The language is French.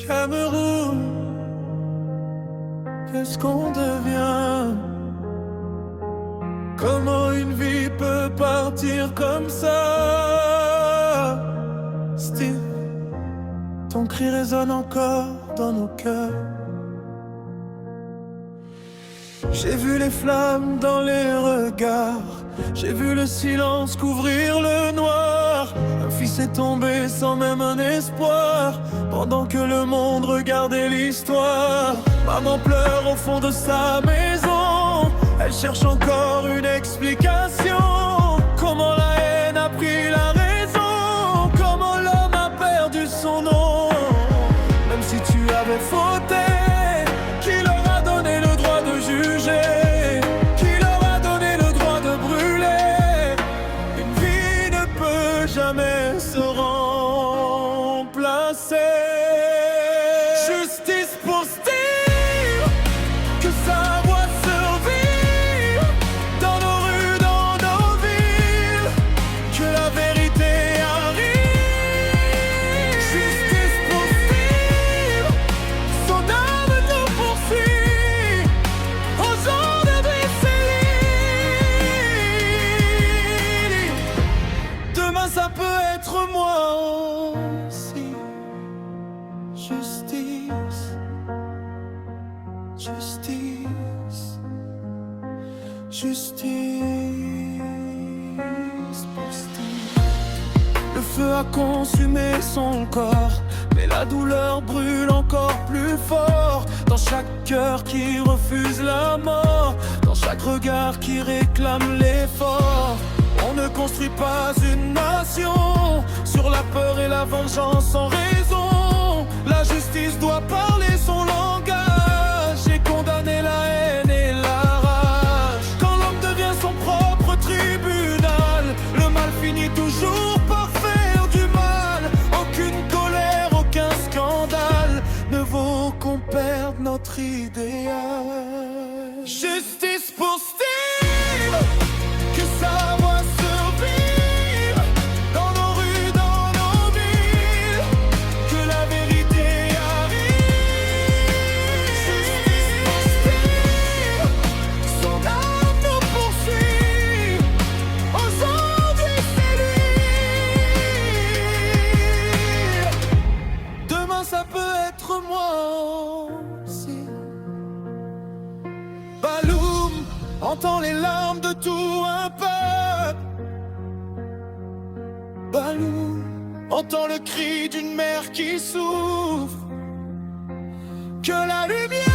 Cameroun, qu'est-ce qu'on devient? Comment une vie peut partir comme ça? Steve, ton cri résonne encore dans nos cœurs. J'ai vu les flammes dans les regards, j'ai vu le silence couvrir le noir. Un fils est tombé sans même un espoir, pendant que le monde regardait l'histoire. Maman pleure au fond de sa maison, elle cherche encore une explication. Comment la haine a pris la raison, comment l'homme a perdu son nom. Même si tu avais fauté, qui leur a donné le droit de juger? Qui leur a donné le droit de brûler? Une vie ne peut jamais se remplacer. Justice pour Steve, que sa voix survive dans nos rues, dans nos villes, que la vérité arrive. Justice pour Steve, son âme nous poursuit aux gens de Bricely. Demain ça peut être moi aussi. Justice, justice, justice pour Steve. Le feu a consumé son corps, mais la douleur brûle encore plus fort. Dans chaque cœur qui refuse la mort, dans chaque regard qui réclame l'effort. On ne construit pas une nation sur la peur et la vengeance sans raison. La justice doit parler son langage et condamner la haine et la rage. Quand l'homme devient son propre tribunal, le mal finit toujours par faire du mal. Aucune colère, aucun scandale ne vaut qu'on perde notre idéal. Justice pour Steve, que sa voix survive dans nos rues, dans nos villes, que la vérité arrive. Justice pour Steve, son âme nous poursuit, aujourd'hui c'est lui. Demain ça peut être moi aussi. Baloum entend les larmes de tout un peuple. Baloum entend le cri d'une mère qui souffre. Que la lumière